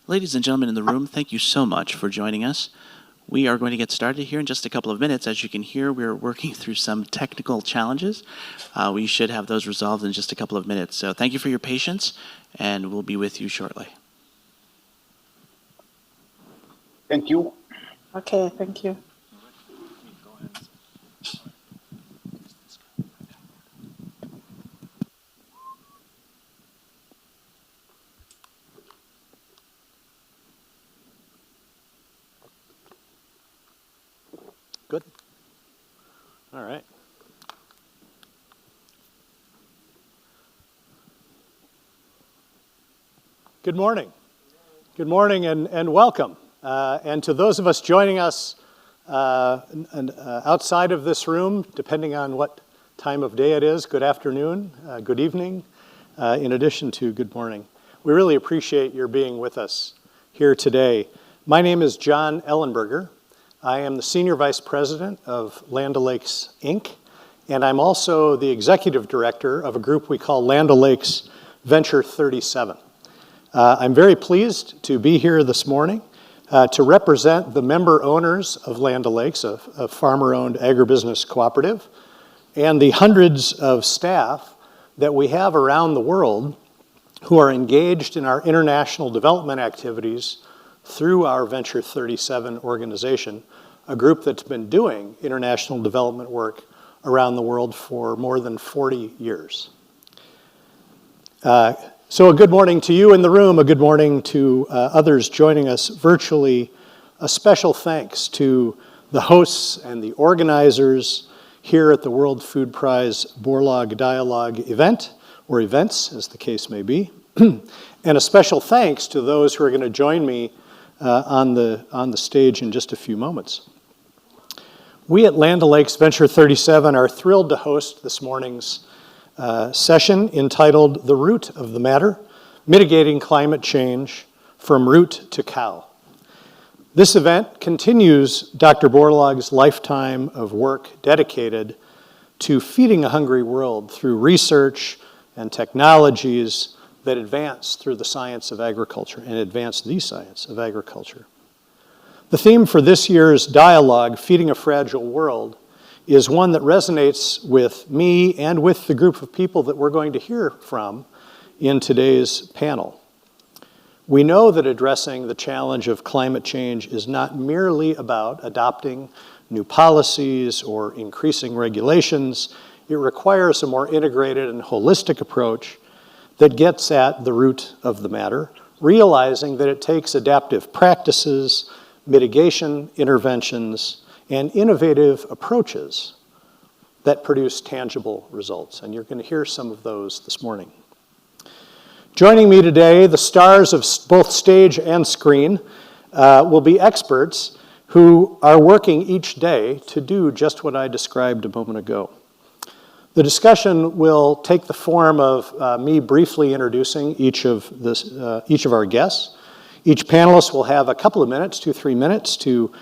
Ladies and gentlemen in the room, thank you so much for joining us. We are going to get started here in just a couple of minutes. As you can hear, we're working through some technical challenges. We should have those resolved in just a couple of minutes. So thank you for your patience, and we'll be with you shortly. Thank you. Okay, thank you. Good. All right. Good morning. Good morning and welcome. And to those of us joining us outside of this room, depending on what time of day it is, good afternoon, good evening, in addition to good morning. We really appreciate your being with us here today. My name is John Ellenberger. I am the Senior Vice President of Land O'Lakes, Inc., and I'm also the Executive Director of a group we call Land O'Lakes Venture37. I'm very pleased to be here this morning to represent the member owners of Land O'Lakes, a farmer-owned agribusiness cooperative, and the hundreds of staff that we have around the world who are engaged in our international development activities through our Venture37 organization, a group that's been doing international development work around the world for more than 40 years. So a good morning to you in the room, a good morning to others joining us virtually. A special thanks to the hosts and the organizers here at the World Food Prize Borlaug Dialogue event, or events as the case may be. And a special thanks to those who are going to join me on the stage in just a few moments. We at Land O'Lakes Venture37 are thrilled to host this morning's session entitled The Root of the Matter, Mitigating Climate Change from Root to Cow. This event continues Dr. Borlaug's lifetime of work dedicated to feeding a hungry world through research and technologies that advance through the science of agriculture and advance the science of agriculture. The theme for this year's dialogue, Feeding a Fragile World, is one that resonates with me and with the group of people that we're going to hear from in today's panel. We know that addressing the challenge of climate change is not merely about adopting new policies or increasing regulations. It requires a more integrated and holistic approach that gets at the root of the matter, realizing that it takes adaptive practices, mitigation interventions, and innovative approaches that produce tangible results. And you're going to hear some of those this morning. Joining me today, the stars of both stage and screen will be experts who are working each day to do just what I described a moment ago. The discussion will take the form of me briefly introducing each of our guests. Each panelist will have a couple of minutes, 2-3 minutes, to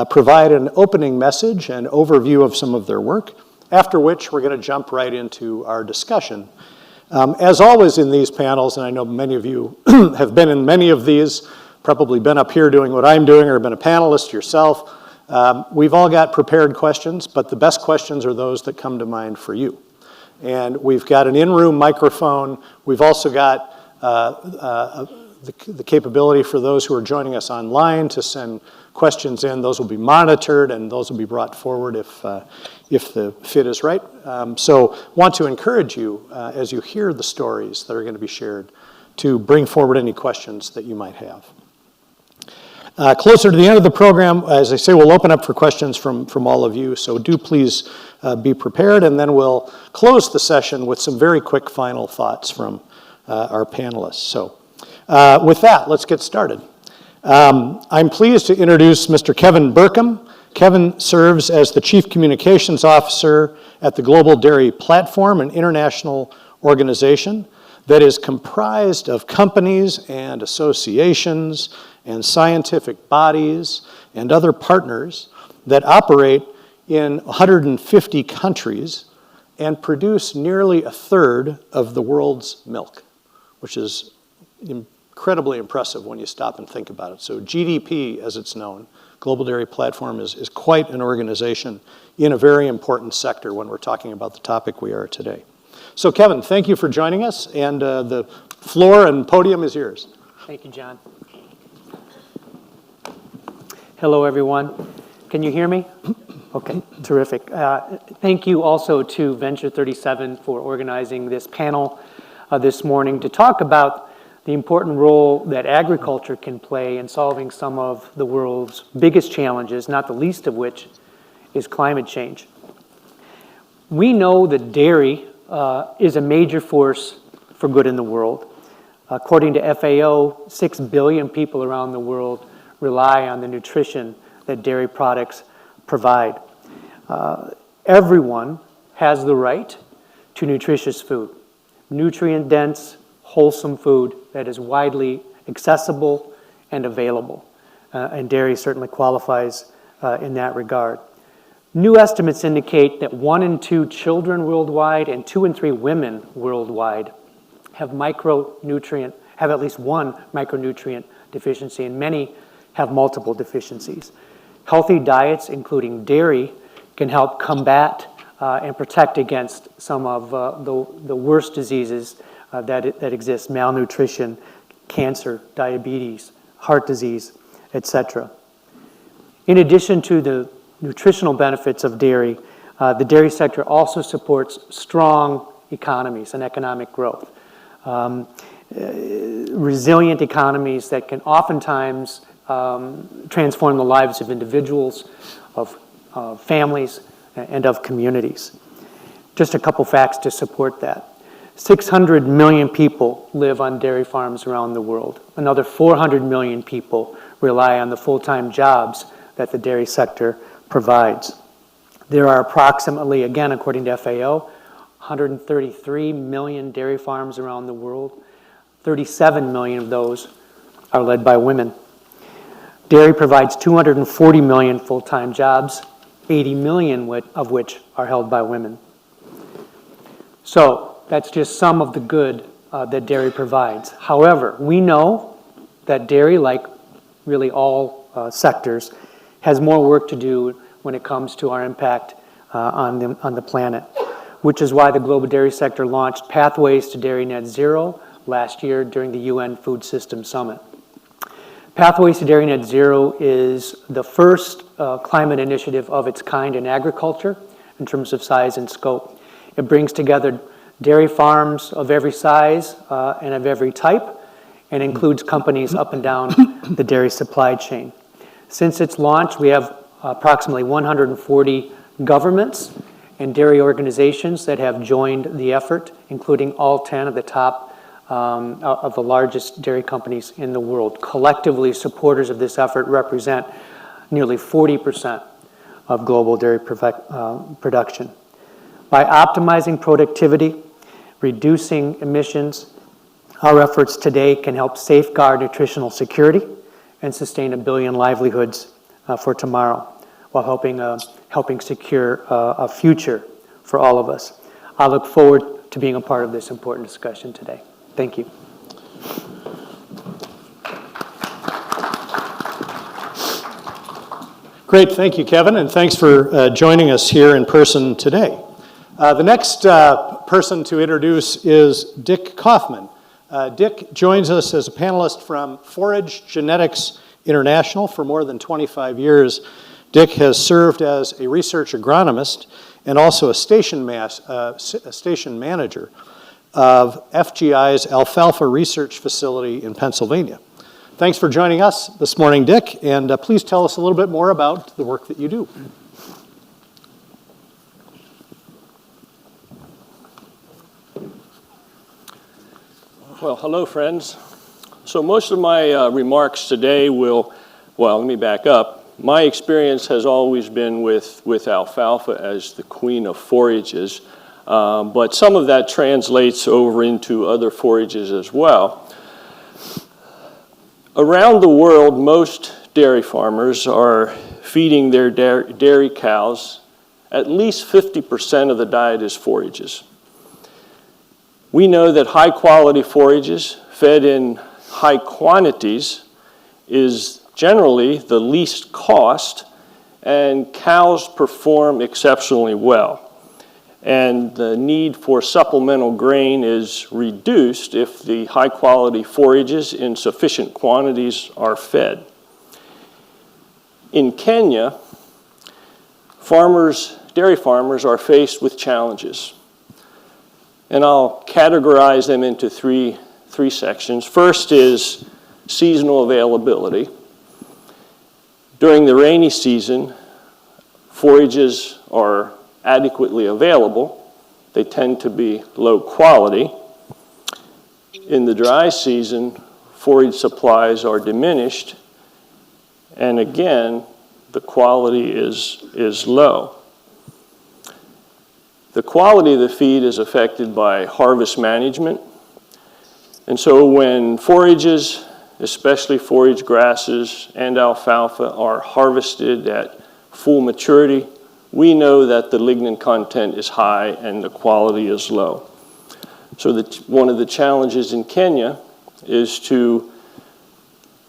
provide an opening message and overview of some of their work, after which we're going to jump right into our discussion. As always in these panels, and I know many of you have been in many of these, probably been up here doing what I'm doing or been a panelist yourself, we've all got prepared questions, but the best questions are those that come to mind for you. And we've got an in-room microphone. We've also got the capability for those who are joining us online to send questions in. Those will be monitored and those will be brought forward if the fit is right. So want to encourage you as you hear the stories that are going to be shared to bring forward any questions that you might have. Closer to the end of the program, as I say, we'll open up for questions from all of you, so do please be prepared, and then we'll close the session with some very quick final thoughts from our panelists. So with that, let's get started. I'm pleased to introduce Mr. Kevin Burkham. Kevin serves as the Chief Communications Officer at the Global Dairy Platform, an international organization that is comprised of companies and associations and scientific bodies and other partners that operate in 150 countries and produce nearly a third of the world's milk, which is incredibly impressive when you stop and think about it. So GDP, as it's known, Global Dairy Platform, is quite an organization in a very important sector when we're talking about the topic we are today. So Kevin, thank you for joining us, and the floor and podium is yours. Thank you, John. Hello, everyone. Can you hear me? Okay, terrific. Thank you also to Venture37 for organizing this panel this morning to talk about the important role that agriculture can play in solving some of the world's biggest challenges, not the least of which is climate change. We know that dairy is a major force for good in the world. According to FAO, 6 billion people around the world rely on the nutrition that dairy products provide. Everyone has the right to nutritious food, nutrient-dense, wholesome food that is widely accessible and available. And dairy certainly qualifies in that regard. New estimates indicate that 1 in 2 children worldwide and 2 in 3 women worldwide have at least one micronutrient deficiency, and many have multiple deficiencies. Healthy diets, including dairy, can help combat and protect against some of the worst diseases that exist: malnutrition, cancer, diabetes, heart disease, etc. In addition to the nutritional benefits of dairy, the dairy sector also supports strong economies and economic growth. Resilient economies that can oftentimes transform the lives of individuals, of families, and of communities. Just a couple facts to support that. 600 million people live on dairy farms around the world. Another 400 million people rely on the full-time jobs that the dairy sector provides. There are approximately, again, according to FAO, 133 million dairy farms around the world. 37 million of those are led by women. Dairy provides 240 million full-time jobs, 80 million of which are held by women. So that's just some of the good that dairy provides. However, we know that dairy, like really all sectors, has more work to do when it comes to our impact on the planet, which is why the global dairy sector launched Pathways to Dairy Net Zero last year during the UN Food Systems Summit. Pathways to Dairy Net Zero is the first climate initiative of its kind in agriculture in terms of size and scope. It brings together dairy farms of every size and of every type, and includes companies up and down the dairy supply chain. Since its launch, we have approximately 140 governments and dairy organizations that have joined the effort, including all 10 of the top of the largest dairy companies in the world. Collectively, supporters of this effort represent nearly 40% of global dairy production. By optimizing productivity, reducing emissions, our efforts today can help safeguard nutritional security and sustain 1 billion livelihoods for tomorrow, while helping secure a future for all of us. I look forward to being a part of this important discussion today. Thank you. Great, thank you, Kevin, and thanks for joining us here in person today. The next person to introduce is Dick Kaufman. Dick joins us as a panelist from Forage Genetics International for more than 25 years. Dick has served as a research agronomist and also a station manager of FGI's alfalfa research facility in Pennsylvania. Thanks for joining us this morning, Dick, and please tell us a little bit more about the work that you do. Well, hello, friends. So most of my remarks today let me back up. My experience has always been with alfalfa as the queen of forages, but some of that translates over into other forages as well. Around the world, most dairy farmers are feeding their dairy cows. At least 50% of the diet is forages. We know that high-quality forages fed in high quantities is generally the least cost, and cows perform exceptionally well. And the need for supplemental grain is reduced if the high-quality forages in sufficient quantities are fed. In Kenya, dairy farmers are faced with challenges. And I'll categorize them into three sections. First is seasonal availability. During the rainy season, forages are adequately available. They tend to be low quality. In the dry season, forage supplies are diminished, and again, the quality is low. The quality of the feed is affected by harvest management, and so when forages, especially forage grasses and alfalfa, are harvested at full maturity, we know that the lignin content is high and the quality is low. So one of the challenges in Kenya is to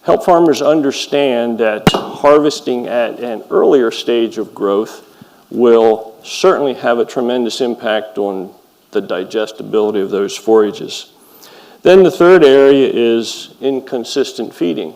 help farmers understand that harvesting at an earlier stage of growth will certainly have a tremendous impact on the digestibility of those forages. Then the third area is inconsistent feeding,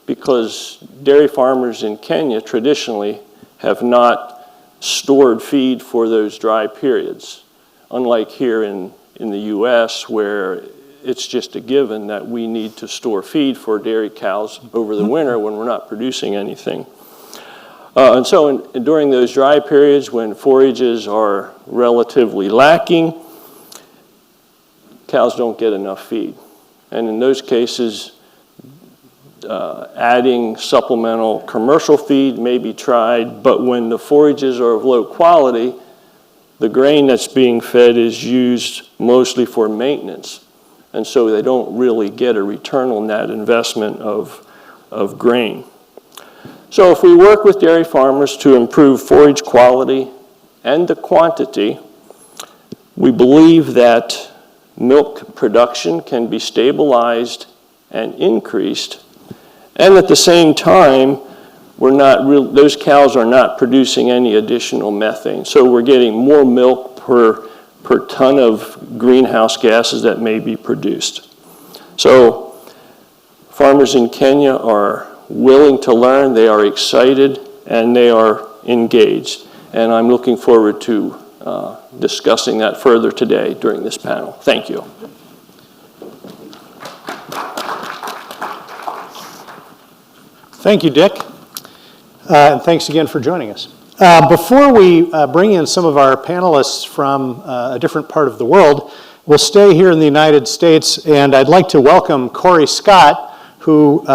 because dairy farmers in Kenya traditionally have not stored feed for those dry periods, unlike here in the US, where it's just a given that we need to store feed for dairy cows over the winter when we're not producing anything. And so during those dry periods when forages are relatively lacking, cows don't get enough feed. And in those cases, adding supplemental commercial feed may be tried, but when the forages are of low quality, the grain that's being fed is used mostly for maintenance. And so they don't really get a return on that investment of grain. So if we work with dairy farmers to improve forage quality and the quantity, we believe that milk production can be stabilized and increased, and at the same time, those cows are not producing any additional methane. So we're getting more milk per ton of greenhouse gases that may be produced. So farmers in Kenya are willing to learn, they are excited, and they are engaged. And I'm looking forward to discussing that further today during this panel. Thank you. Thank you, Dick. And thanks again for joining us. Before we bring in some of our panelists from a different part of the world, we'll stay here in the United States, and I'd like to welcome Corey Scott, who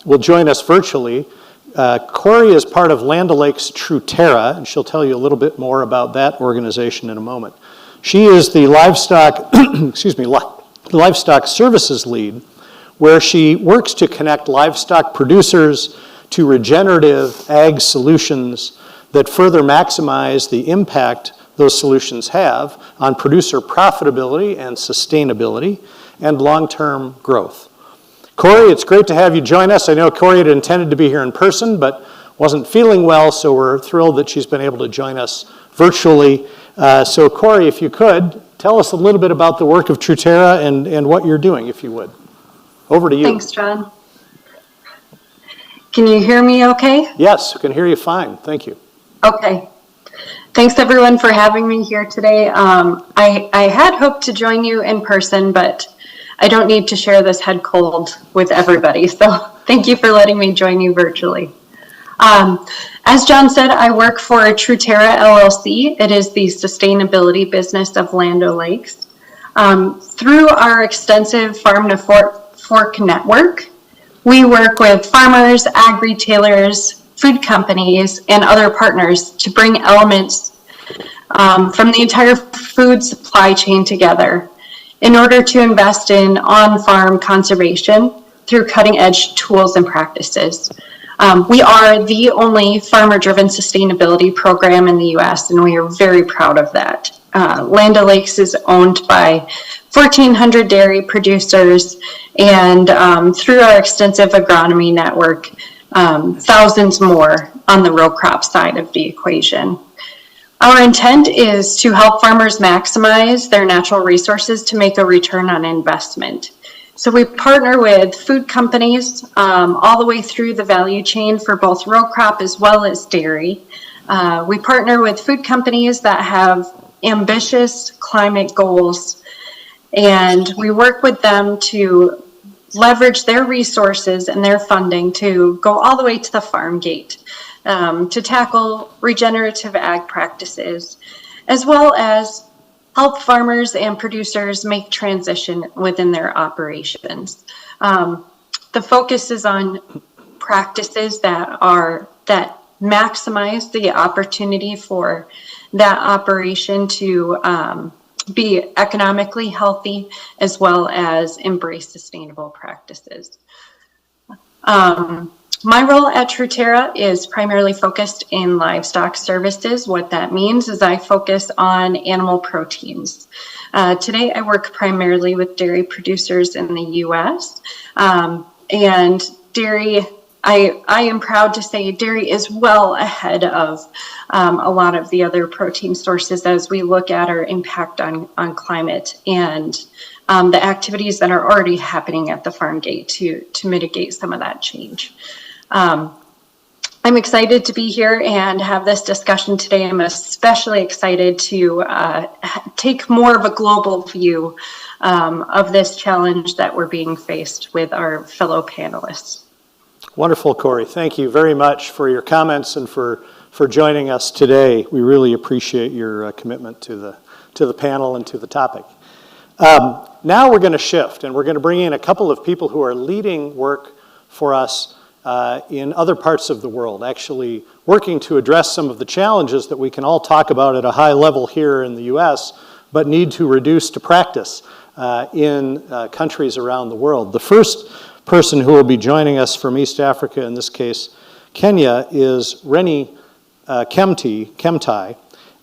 will join us virtually. Corey is part of Land O'Lakes Venture37, and she'll tell you a little bit more about that organization in a moment. She is the livestock, livestock services lead, where she works to connect livestock producers to regenerative ag solutions that further maximize the impact those solutions have on producer profitability and sustainability and long-term growth. Corey, it's great to have you join us. I know Corey had intended to be here in person, but wasn't feeling well, so we're thrilled that she's been able to join us virtually. So Corey, if you could, tell us a little bit about the work of Venture37 and what you're doing, if you would. Over to you. Thanks, John. Can you hear me okay? Yes, I can hear you fine. Thank you. Okay. Thanks, everyone, for having me here today. I had hoped to join you in person, but I don't need to share this head cold with everybody. So thank you for letting me join you virtually. As John said, I work for Venture37 LLC. It is the sustainability business of Land O'Lakes. Through our extensive farm to fork network, we work with farmers, ag retailers, food companies, and other partners to bring elements from the entire food supply chain together in order to invest in on-farm conservation through cutting-edge tools and practices. We are the only farmer-driven sustainability program in the U.S., and we are very proud of that. Land O'Lakes is owned by 1,400 dairy producers, and through our extensive agronomy network, thousands more on the row crop side of the equation. Our intent is to help farmers maximize their natural resources to make a return on investment. So we partner with food companies all the way through the value chain for both row crop as well as dairy. We partner with food companies that have ambitious climate goals, and we work with them to leverage their resources and their funding to go all the way to the farm gate, to tackle regenerative ag practices, as well as help farmers and producers make transition within their operations. The focus is on practices that maximize the opportunity for that operation to be economically healthy, as well as embrace sustainable practices. My role at Truterra is primarily focused in livestock services. What that means is I focus on animal proteins. Today I work primarily with dairy producers in the US, and dairy, I am proud to say dairy is well ahead of a lot of the other protein sources as we look at our impact on climate and the activities that are already happening at the farm gate to mitigate some of that change. I'm excited to be here and have this discussion today. I'm especially excited to take more of a global view of this challenge that we're being faced with our fellow panelists. Wonderful, Corey. Thank you very much for your comments and for joining us today. We really appreciate your commitment to the panel and to the topic. Now we're going to shift, and we're going to bring in a couple of people who are leading work for us in other parts of the world, actually working to address some of the challenges that we can all talk about at a high level here in the US, but need to reduce to practice in countries around the world. The first person who will be joining us from East Africa, in this case Kenya, is Rennie Kemtai.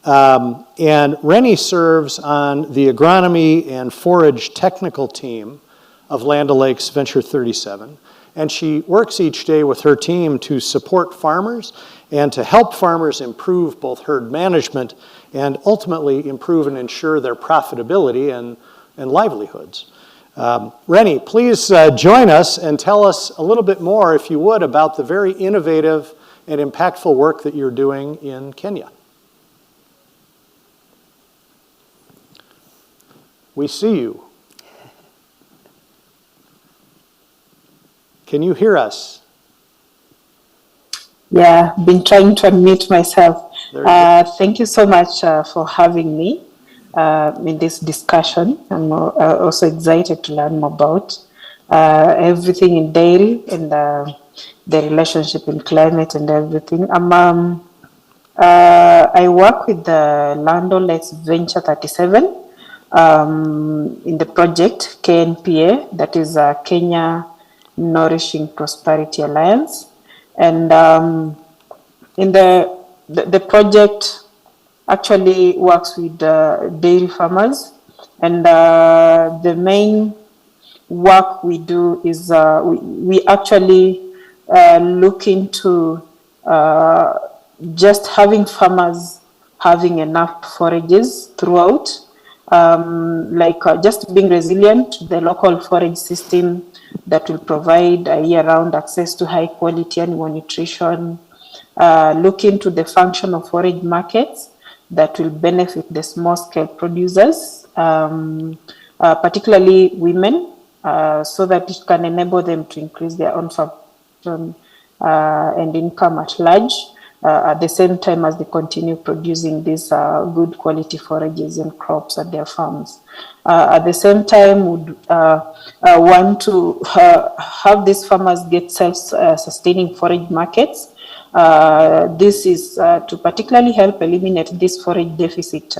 And Rennie serves on the agronomy and forage technical team of Land O'Lakes Venture37. And she works each day with her team to support farmers and to help farmers improve both herd management and ultimately improve and ensure their profitability and livelihoods. Rennie, please join us and tell us a little bit more, if you would, about the very innovative and impactful work that you're doing in Kenya. We see you. Can you hear us? Yeah, been trying to unmute myself. Thank you so much for having me in this discussion. I'm also excited to learn more about everything in dairy and the relationship in climate and everything. I work with the Land O'Lakes Venture37 in the project KNPA, that is Kenya Nourishing Prosperity Alliance. And in the project actually works with dairy farmers, and the main work we do is we actually look into just having farmers having enough forages throughout, just being resilient to the local forage system that will provide year-round access to high-quality animal nutrition, look into the function of forage markets that will benefit the small-scale producers, particularly women, so that it can enable them to increase their own production and income at large, at the same time as they continue producing these good quality forages and crops at their farms. At the same time, would want to have these farmers get self-sustaining forage markets. This is to particularly help eliminate this forage deficit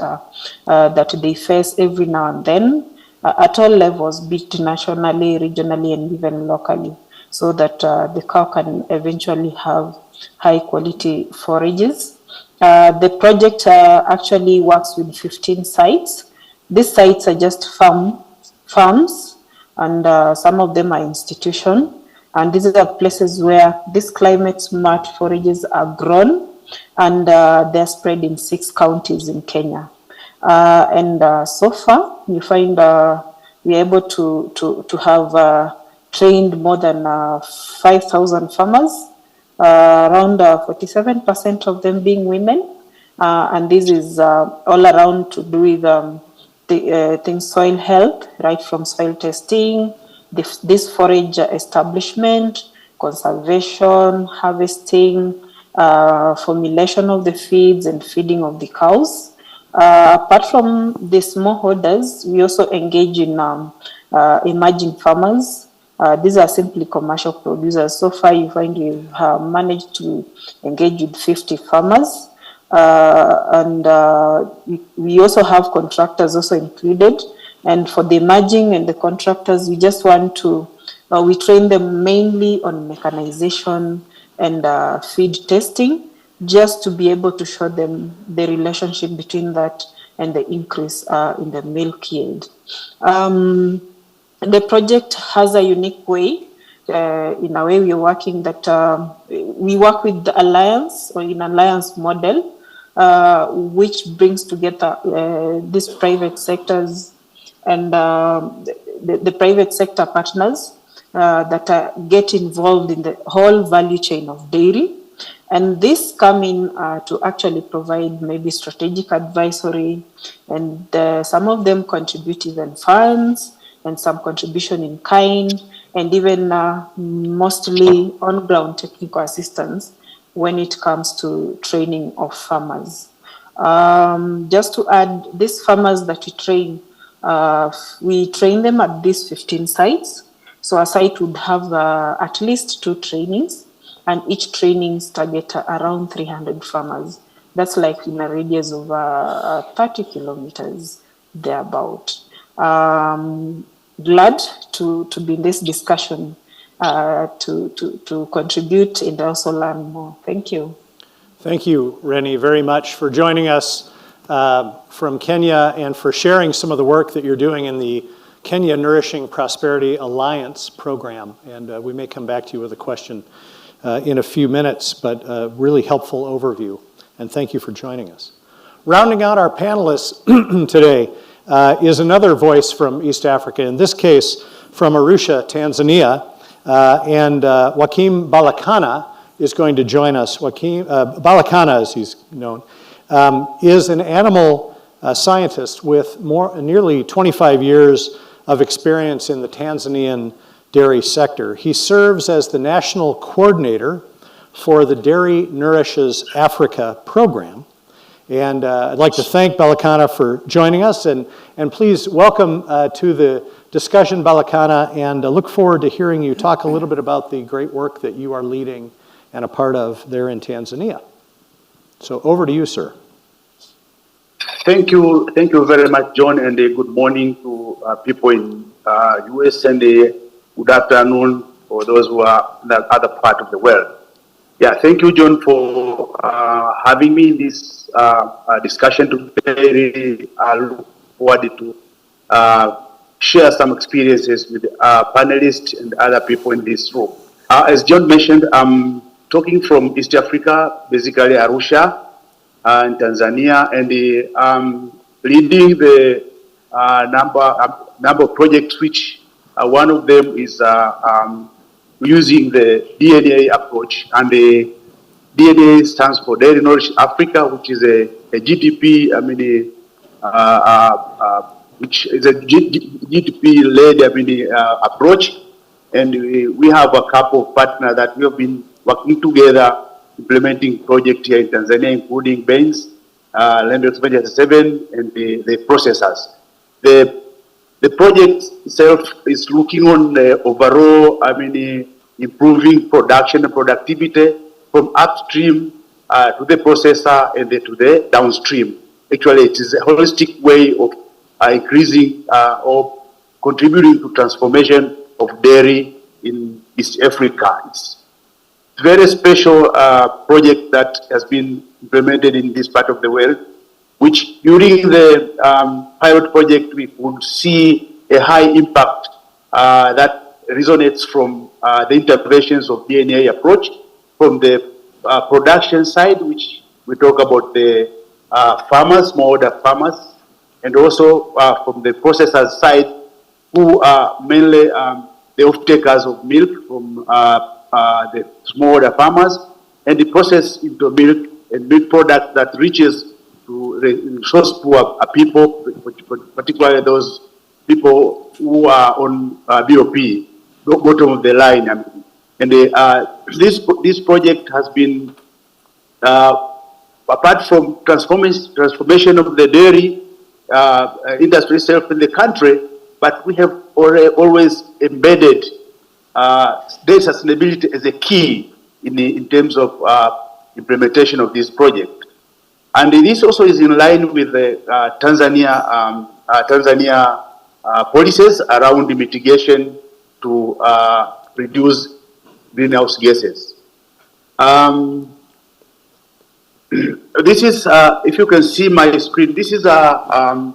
that they face every now and then at all levels, be it nationally, regionally, and even locally, so that the cow can eventually have high quality forages The project actually works with 15 sites. These sites are just farms, and some of them are institutions. And these are places where these climate smart forages are grown, and they're spread in 6 counties in Kenya. And so far, you find we're able to have trained more than 5,000 farmers, around 47% of them being women. And this is all around to do with things soil health, right from soil testing, this forage establishment, conservation, harvesting, formulation of the feeds and feeding of the cows. Apart from the smallholders, we also engage in emerging farmers. These are simply commercial producers. So far, you find we've managed to engage with 50 farmers. And we also have contractors also included. And for the emerging and the contractors, we just want to, we train them mainly on mechanization and feed testing, just to be able to show them the relationship between that and the increase in the milk yield. The project has a unique way. In a way, we're working that we work with the alliance or in alliance model, which brings together these private sectors and the private sector partners that get involved in the whole value chain of dairy. And this come in to actually provide maybe strategic advisory, and some of them contribute even funds and some contribution in kind, and even mostly on-ground technical assistance when it comes to training of farmers. Just to add, these farmers that we train them at these 15 sites. So a site would have at least 2 trainings, and each training target around 300 farmers. That's like in a radius of 30 kilometers, thereabout. Glad to be in this discussion, to contribute and also learn more. Thank you. Thank you, Rennie, very much for joining us from Kenya and for sharing some of the work that you're doing in the Kenya Nourishing Prosperity Alliance program. And we may come back to you with a question in a few minutes, but a really helpful overview. And thank you for joining us. Rounding out our panelists today is another voice from East Africa, in this case from Arusha, Tanzania. And Joaquim Balakana is going to join us. Balakana, as he's known, is an animal scientist with nearly 25 years of experience in the Tanzanian dairy sector. He serves as the national coordinator for the Dairy Nourishes Africa program. And I'd like to thank Balakana for joining us, and please welcome to the discussion, Balakana, and look forward to hearing you talk a little bit about the great work that you are leading and a part of there in Tanzania. So over to you, sir. Thank you very much, John, and good morning to people in US, and good afternoon for those who are in the other part of the world. Yeah, thank you, John, for having me in this discussion today. I look forward to share some experiences with panelists and other people in this room. As John mentioned, I'm talking from East Africa, basically Arusha in Tanzania, and leading the number of projects, which one of them is using the DNA approach, and the DNA stands for Dairy Nourish Africa, which is a GDP, which is a GDP-led approach, and we have a couple of partners that we have been working together, implementing projects here in Tanzania, including Bains, Land O'Lakes Venture37, and the processors. The project itself is looking on the overall, improving production and productivity from upstream to the processor and then to the downstream. Actually, it is a holistic way of increasing or contributing to transformation of dairy in East Africa. very special project that has been implemented in this part of the world, which during the pilot project we could see a high impact that resonates from the interventions of DNA approach from the production side, which we talk about the farmers, smallholder farmers, and also from the processors side, who are mainly the off-takers of milk from the smallholder farmers, and the process into milk and milk product that reaches to the resource poor people, particularly those people who are on BOP, bottom of the line. And this project has been, apart from transformation of the dairy industry itself in the country, but we have always embedded dairy sustainability as a key in terms of implementation of this project. And this also is in line with the Tanzania policies around the mitigation to reduce greenhouse gases. This is, if you can see my screen, this is the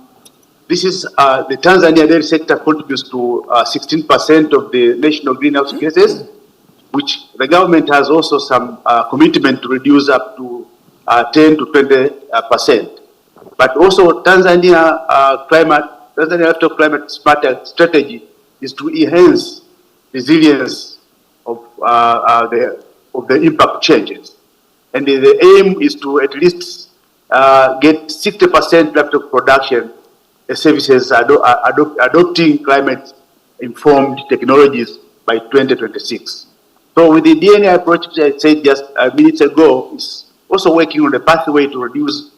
Tanzania dairy sector contributes to 16% of the national greenhouse gases, which the government has also some commitment to reduce up to 10 to 20%. But also Tanzania after climate smart strategy is to enhance resilience of the impact changes. And the aim is to at least get 60% livestock production services adopting climate-informed technologies by 2026. So with the DNA approach, which I said just minutes ago, is also working on the pathway to reduce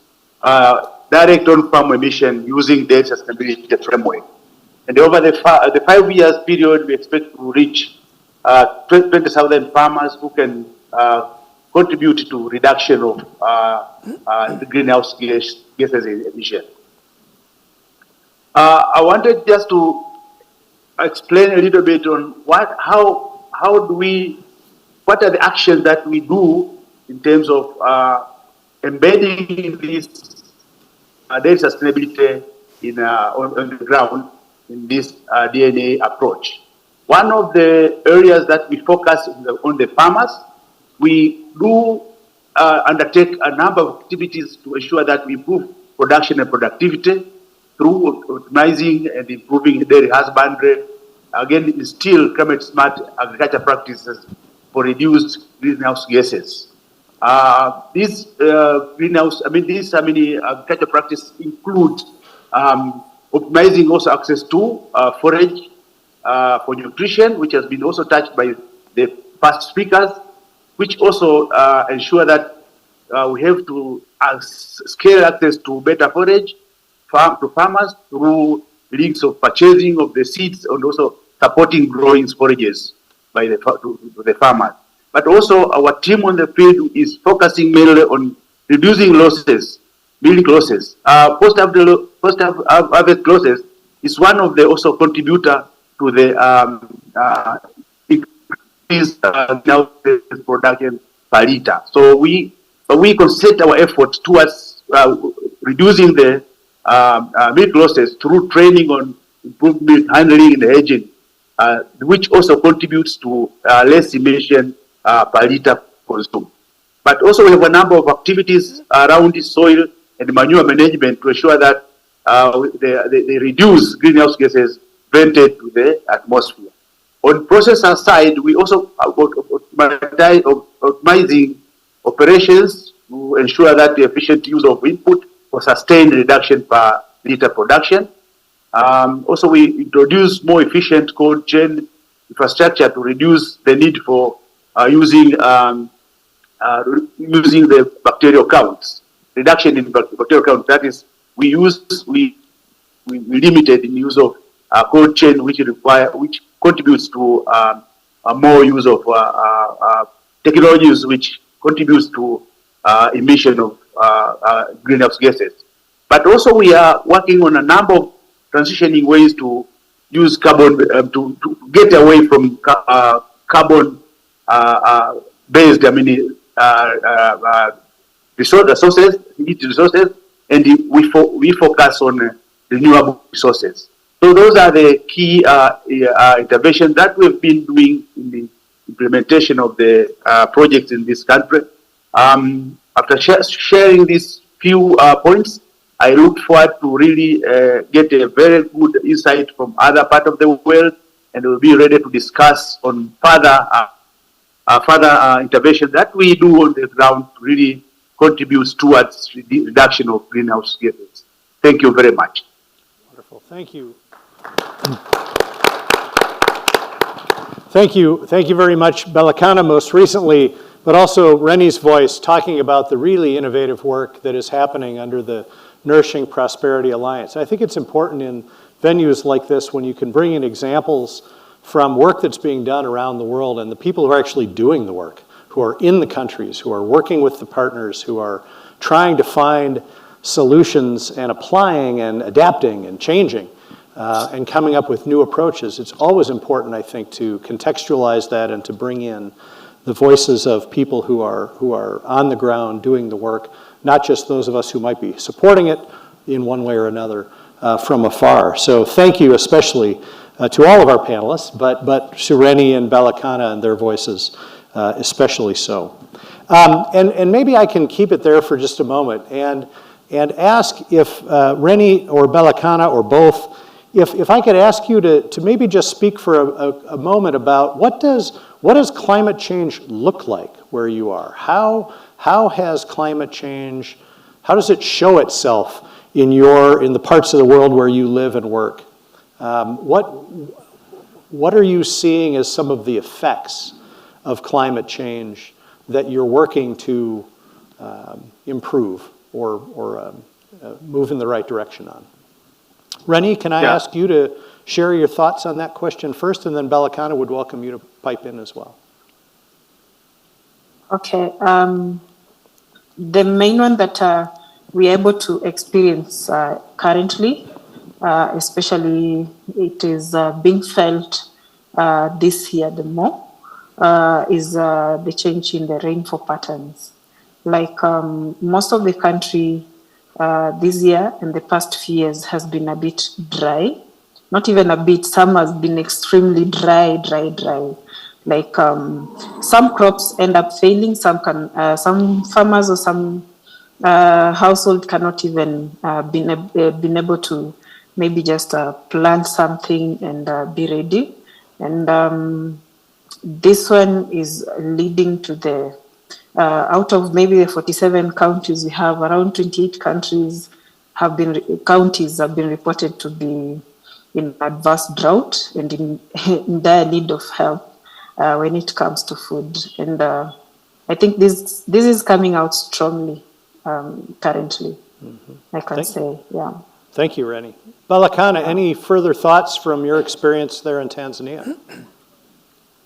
direct on-farm emission using dairy sustainability framework. And over the 5 years period, we expect to reach 20,000 farmers who can contribute to reduction of the greenhouse gases emission. I wanted just to explain a little bit on what are the actions that we do in terms of embedding this dairy sustainability on the ground in this DNA approach. One of the areas that we focus on the farmers, we do undertake a number of activities to ensure that we improve production and productivity through optimizing and improving dairy husbandry. Again, instill climate smart agriculture practices for reduced greenhouse gases. These agriculture practices include optimizing also access to forage for nutrition, which has been also touched by the past speakers, which also ensure that we have to scale access to better forage to farmers through links of purchasing of the seeds and also supporting growing forages by the farmers. But also our team on the field is focusing mainly on reducing losses, milk losses. Post-harvest losses is one of the also contributor to the increased production per liter. So we concentrate our efforts towards reducing the milk losses through training on improved milk handling and aging, which also contributes to less emission per liter consumed. But also we have a number of activities around the soil and manure management to ensure that they reduce greenhouse gases vented to the atmosphere. On processor side, we also optimizing operations to ensure that the efficient use of input for sustained reduction per liter production. Also, we introduce more efficient cold chain infrastructure to reduce the need for using the bacterial counts. Reduction in bacterial count. That is, we limited in use of cold chain, which contributes to more use of technologies, which contributes to emission of greenhouse gases. But also we are working on a number of transitioning ways to use carbon, to get away from carbon based, resources, and we focus on renewable resources. So those are the key interventions that we've been doing in the implementation of the projects in this country. After sharing these few points, I look forward to really get a very good insight from other parts of the world, and we'll be ready to discuss on further interventions that we do on the ground to really contribute towards the reduction of greenhouse gases. Thank you very much. Wonderful. Thank you. Thank you very much, Belakana, most recently, but also Rennie's voice talking about the really innovative work that is happening under the Nourishing Prosperity Alliance. I think it's important in venues like this when you can bring in examples from work that's being done around the world and the people who are actually doing the work, who are in the countries, who are working with the partners, who are trying to find solutions and applying and adapting and changing and coming up with new approaches. It's always important, I think, to contextualize that and to bring in the voices of people who are on the ground doing the work, not just those of us who might be supporting it in one way or another from afar. So thank you especially to all of our panelists, but to Rennie and Belakana and their voices especially so. And maybe I can keep it there for just a moment and ask if Rennie or Belakana or both, if I could ask you to maybe just speak for a moment about what does climate change look like where you are? How has climate change, how does it show itself in the parts of the world where you live and work? What are you seeing as some of the effects of climate change that you're working to improve or move in the right direction on? Rennie, can I ask you to share your thoughts on that question first, and then Belakana would welcome you to pipe in as well. Okay. The main one that we're able to experience currently, especially it is being felt this year the more, is the change in the rainfall patterns. Like most of the country this year and the past few years has been a bit dry. Not even a bit, some has been extremely dry. Like some crops end up failing, some farmers or some household cannot even been able to maybe just plant something and be ready. And this one is leading to the, out of maybe the 47 counties we have, around 28 counties have been reported to be in adverse drought and in dire need of help when it comes to food. And I think this is coming out strongly currently, I can say, yeah. Thank you, Rennie. Belakana, any further thoughts from your experience there in Tanzania?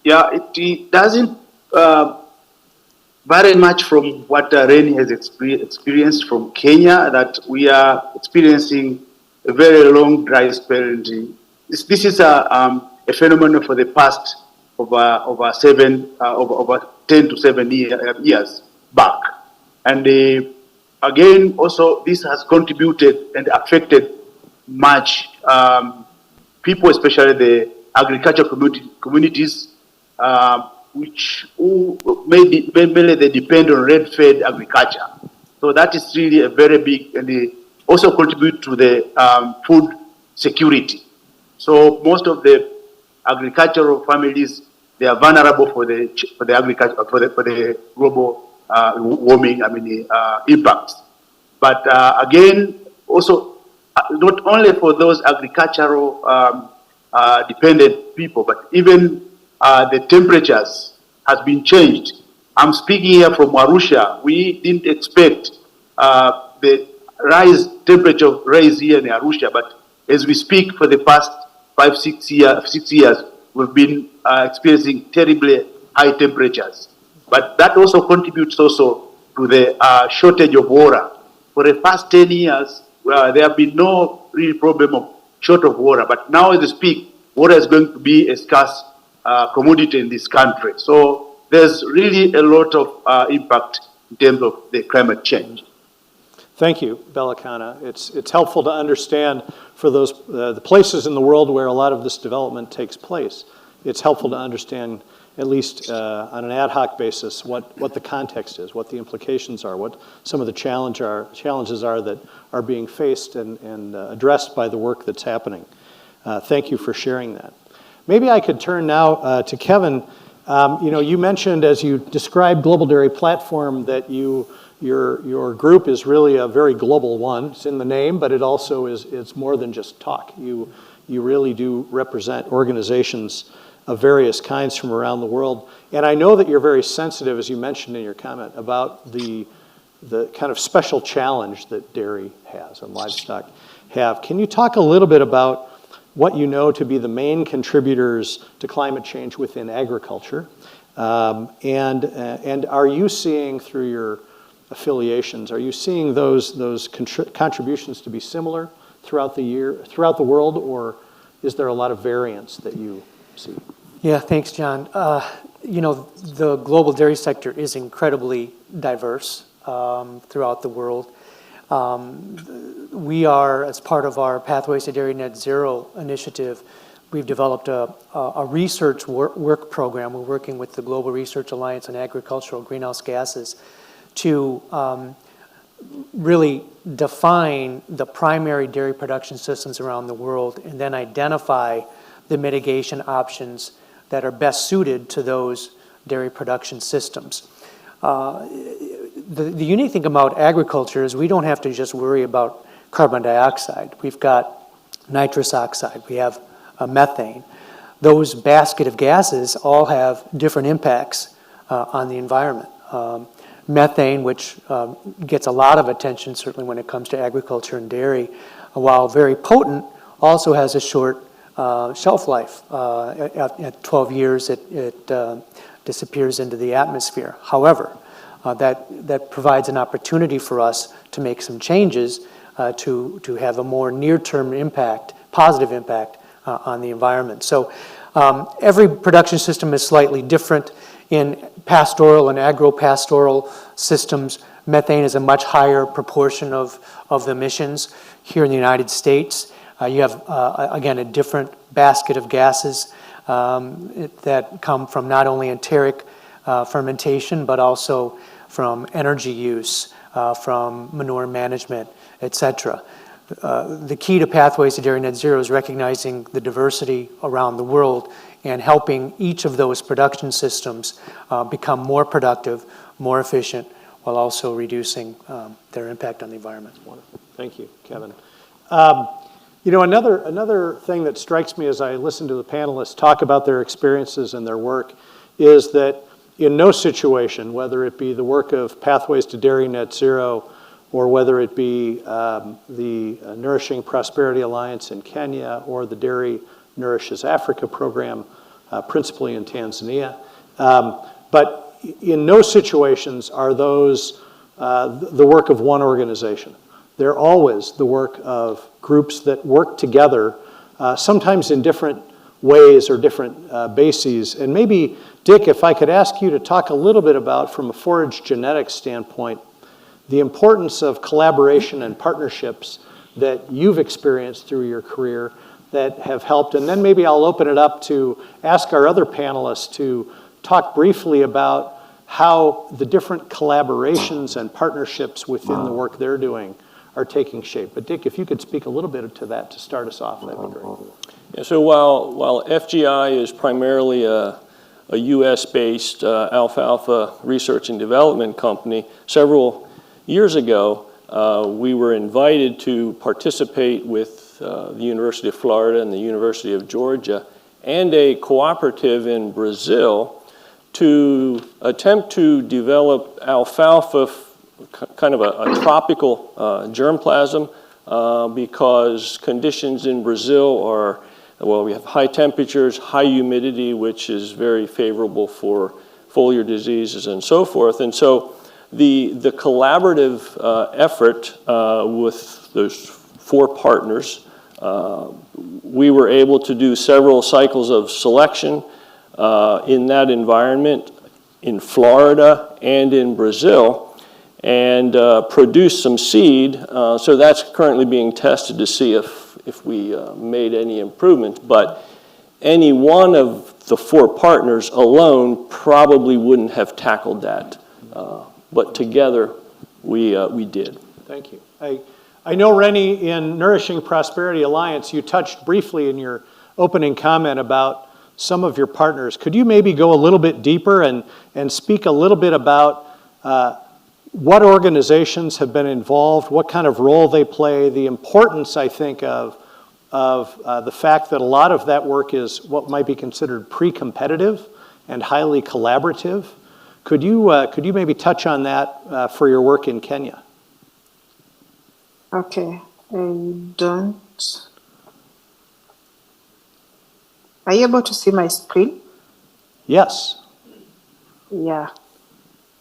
Yeah, it doesn't vary much from what Rennie has experienced from Kenya, that we are experiencing a very long dry spell. This is a phenomenon for the past over 10 to 7 years back. And again, also this has contributed and affected much people, especially the agricultural communities, who mainly they depend on red-fed agriculture. So that is really a very big, and they also contribute to the food security. So most of the agricultural families, they are vulnerable for the agriculture for the global warming, impacts. But again, also not only for those agricultural dependent people, but even the temperatures has been changed. I'm speaking here from Arusha. We didn't expect the temperature rise here in Arusha, but as we speak, for the past 6 years, we've been experiencing terribly high temperatures. But that also contributes also to the shortage of water. For the past 10 years, there have been no real problem of short of water. But now as we speak, water is going to be a scarce commodity in this country. So there's really a lot of impact in terms of the climate change. Thank you, Belakana. It's helpful to understand for those the places in the world where a lot of this development takes place. It's helpful to understand, at least on an ad hoc basis, what the context is, what the implications are, what some of the challenges are that are being faced and addressed by the work that's happening. Thank you for sharing that. Maybe I could turn now to Kevin. You mentioned as you described Global Dairy Platform that your group is really a very global one. It's in the name, but it also it's more than just talk. You really do represent organizations of various kinds from around the world. And I know that you're very sensitive, as you mentioned in your comment, about the kind of special challenge that dairy has and livestock have. Can you talk a little bit about what you know to be the main contributors to climate change within agriculture? And are you seeing through your affiliations, are you seeing those contributions to be similar throughout the world, or is there a lot of variance that you see? Yeah, thanks, John. The global dairy sector is incredibly diverse throughout the world. We are, as part of our Pathways to Dairy Net Zero initiative, we've developed a research work program. We're working with the Global Research Alliance on Agricultural Greenhouse Gases to really define the primary dairy production systems around the world and then identify the mitigation options that are best suited to those dairy production systems. The unique thing about agriculture is we don't have to just worry about carbon dioxide. We've got nitrous oxide, we have methane. Those basket of gases all have different impacts on the environment. Methane, which gets a lot of attention, certainly when it comes to agriculture and dairy, while very potent, also has a short shelf life. At 12 years, it disappears into the atmosphere. However, that provides an opportunity for us to make some changes to have a more near-term impact, positive impact on the environment. So every production system is slightly different. In pastoral and agro-pastoral systems, methane is a much higher proportion of the emissions. Here in the United States, you have, again, a different basket of gases that come from not only enteric fermentation, but also from energy use, from manure management, et cetera. The key to Pathways to Dairy Net Zero is recognizing the diversity around the world and helping each of those production systems become more productive, more efficient, while also reducing their impact on the environment. Wonderful. Thank you, Kevin. Another thing that strikes me as I listen to the panelists talk about their experiences and their work is that in no situation, whether it be the work of Pathways to Dairy Net Zero or whether it be the Nourishing Prosperity Alliance in Kenya or the Dairy Nourishes Africa program, principally in Tanzania. But in no situations are those the work of one organization. They're always the work of groups that work together, sometimes in different ways or different bases. And maybe, Dick, if I could ask you to talk a little bit about, from a forage genetics standpoint, the importance of collaboration and partnerships that you've experienced through your career that have helped. And then maybe I'll open it up to ask our other panelists to talk briefly about how the different collaborations and partnerships within the work they're doing are taking shape. But Dick, if you could speak a little bit to that to start us off, that'd be great. Yeah, so while FGI is primarily a US-based alfalfa research and development company, several years ago, we were invited to participate with the University of Florida and the University of Georgia and a cooperative in Brazil to attempt to develop alfalfa, kind of a tropical germplasm, because conditions in Brazil are, well, we have high temperatures, high humidity, which is very favorable for foliar diseases and so forth. And so the collaborative effort with those 4 partners, we were able to do several cycles of selection in that environment, in Florida and in Brazil, and produced some seed. So that's currently being tested to see if we made any improvement. But any one of the 4 partners alone probably wouldn't have tackled that. But together, we did. Thank you. I know, Rennie, in Nourishing Prosperity Alliance, you touched briefly in your opening comment about some of your partners. Could you maybe go a little bit deeper and speak a little bit about what organizations have been involved, what kind of role they play, the importance, I think, of the fact that a lot of that work is what might be considered pre-competitive and highly collaborative? Could you maybe touch on that for your work in Kenya? Okay, are you able to see my screen? Yes. Yeah.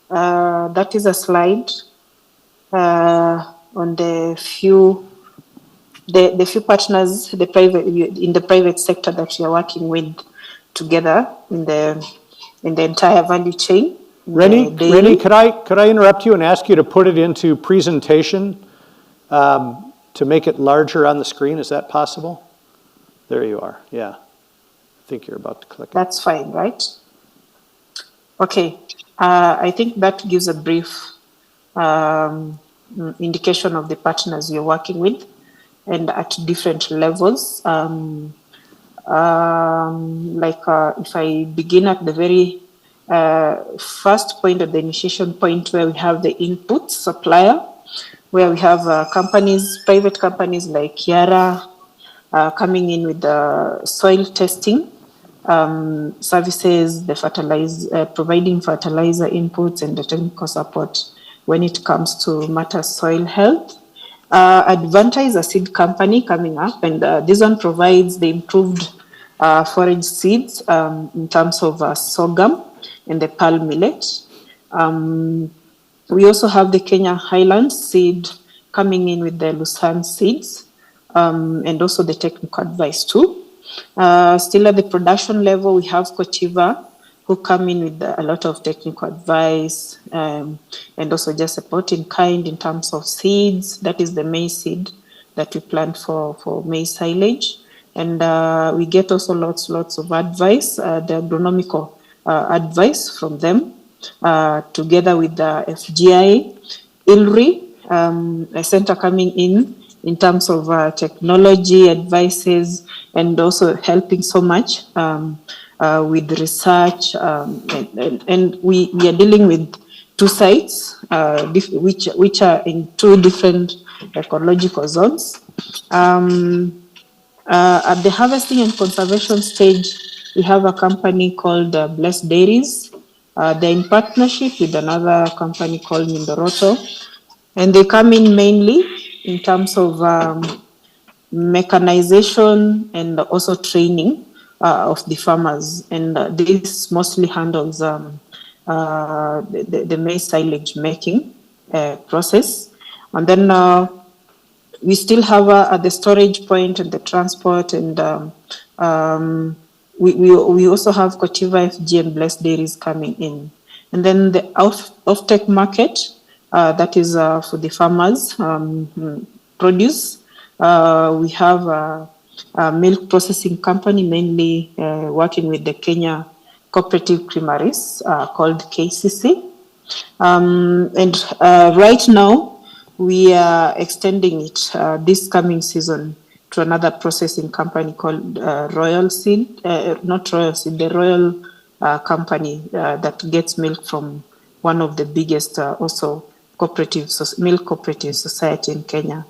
That is a slide on the few partners, in the private sector that you are working with together in the entire value chain. Rennie, could I interrupt you and ask you to put it into presentation to make it larger on the screen? Is that possible? There you are. Yeah. I think you're about to click it. That's fine, right? Okay. I think that gives a brief indication of the partners you're working with and at different levels. If I begin at the very first point, at the initiation point, where we have the input supplier, where we have private companies like Kiara coming in with the soil testing services, providing fertilizer inputs and the technical support when it comes to soil health. Advanta is a seed company coming up, and this one provides the improved forage seeds in terms of sorghum and the pearl millet. We also have the Kenya Highlands seed coming in with the Lucerne seeds and also the technical advice too. Still at the production level, we have Cotiva, who come in with a lot of technical advice and also just support in kind in terms of seeds. That is the maize seed that we plant for maize silage. And we get also lots of advice, the agronomical advice from them, together with the FGI, ILRI, a center coming in terms of technology, advices, and also helping so much with research. And we are dealing with 2 sites, which are in 2 different ecological zones. At the harvesting and conservation stage, we have a company called Blessed Dairies. They're in partnership with another company called Mindoroto. And they come in mainly in terms of mechanization and also training of the farmers. And this mostly handles the maize silage making process. And then we still have the storage point and the transport, and we also have Cotiva, FG, and Blessed Dairies coming in. And then the off-take market, that is for the farmers' produce. We have a milk processing company, mainly working with the Kenya Cooperative Creameries called KCC. And right now, we are extending it this coming season to another processing company called Royal Seed, not Royal Seed, the Royal company that gets milk from one of the biggest also milk cooperative society in Kenya.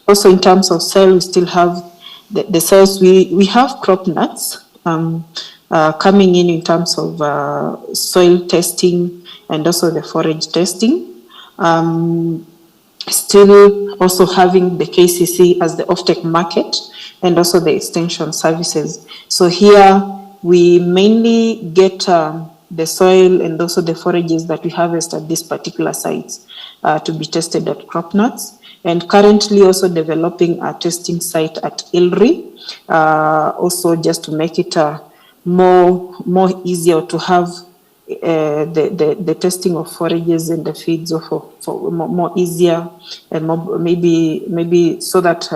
Also in terms of soil, we still have the soils. We have crop nuts coming in terms of soil testing and also the forage testing. Still also having the KCC as the offtake market and also the extension services. So here we mainly get the soil and also the forages that we harvest at these particular sites to be tested at crop nuts. And currently also developing a testing site at ILRI, also just to make it more easier to have the testing of forages and the feeds for more easier and more, maybe so that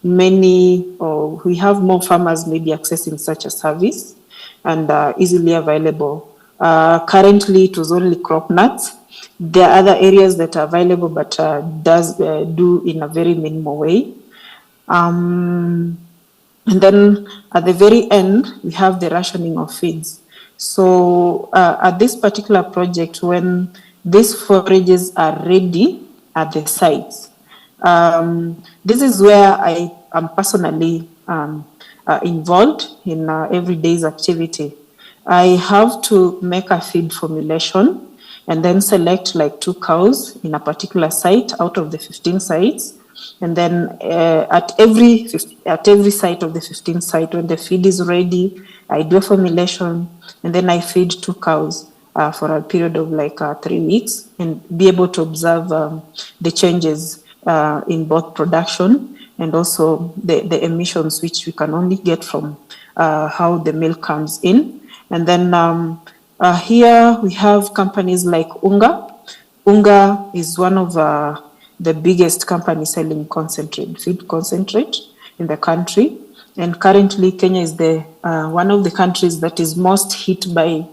we have more farmers maybe accessing such a service and easily available. Currently, it was only crop nuts. There are other areas that are available, but does do in a very minimal way. And then at the very end, we have the rationing of feeds. So at this particular project, when these forages are ready at the sites, this is where I am personally involved in every day's activity. I have to make a feed formulation and then select like 2 cows in a particular site out of the 15 sites. And then at every site of the 15 site, when the feed is ready, I do a formulation, and then I feed 2 cows for a period of like 3 weeks, and be able to observe the changes in both production and also the emissions, which we can only get from how the milk comes in. And then here we have companies like Unga. Unga is one of the biggest company selling feed concentrate in the country. And currently Kenya is one of the countries that is most hit by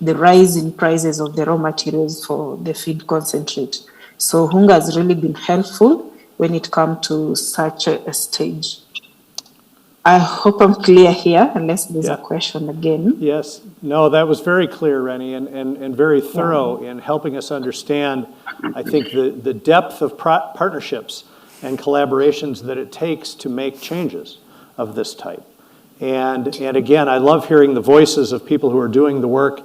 the rise in prices of the raw materials for the feed concentrate. So Unga has really been helpful when it comes to such a stage. I hope I'm clear here, unless there's a question again. Yes. No, that was very clear, Rennie, and very thorough in helping us understand, I think, the depth of partnerships and collaborations that it takes to make changes of this type. And again, I love hearing the voices of people who are doing the work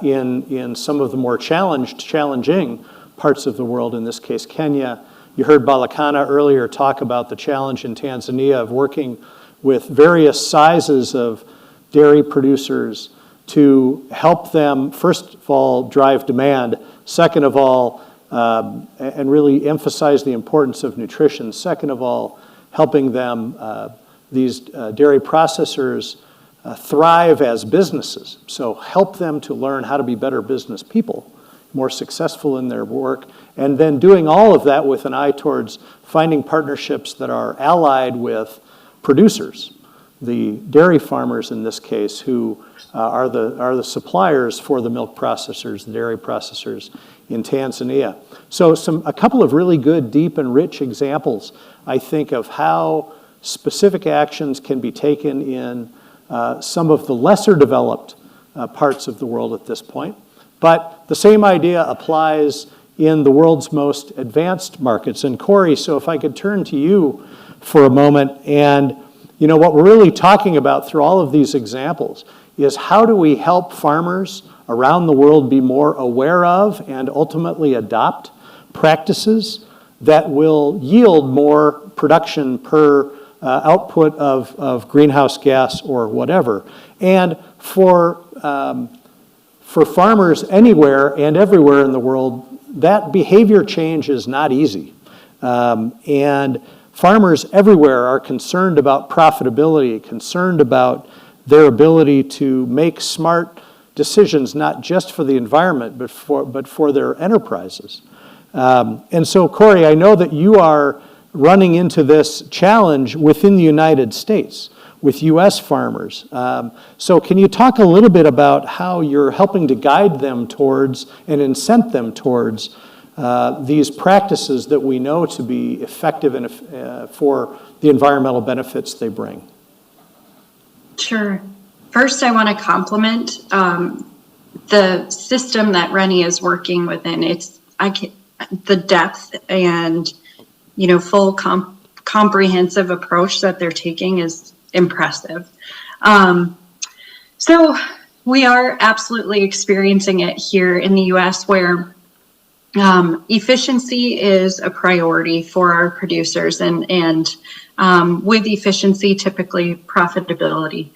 in some of the more challenging parts of the world, in this case, Kenya. You heard Balakana earlier talk about the challenge in Tanzania of working with various sizes of dairy producers to help them, first of all, drive demand, second of all, and really emphasize the importance of nutrition, second of all, helping them, these dairy processors, thrive as businesses. So help them to learn how to be better business people, more successful in their work, and then doing all of that with an eye towards finding partnerships that are allied with producers, the dairy farmers in this case, who are the suppliers for the milk processors, the dairy processors in Tanzania. So a couple of really good, deep and rich examples, I think, of how specific actions can be taken in some of the lesser developed parts of the world at this point. But the same idea applies in the world's most advanced markets. And Corey, so if I could turn to you for a moment, and you know what we're really talking about through all of these examples is how do we help farmers around the world be more aware of and ultimately adopt practices that will yield more production per output of greenhouse gas or whatever. And for farmers anywhere and everywhere in the world, that behavior change is not easy. And farmers everywhere are concerned about profitability, concerned about their ability to make smart decisions, not just for the environment, but for their enterprises. And so, Corey, I know that you are running into this challenge within the United States with U.S. farmers. So can you talk a little bit about how you're helping to guide them towards and incent them towards these practices that we know to be effective and for the environmental benefits they bring? Sure. First, I want to compliment the system that Rennie is working within. The depth and full comprehensive approach that they're taking is impressive. So we are absolutely experiencing it here in the U.S. where efficiency is a priority for our producers, and with efficiency, typically profitability.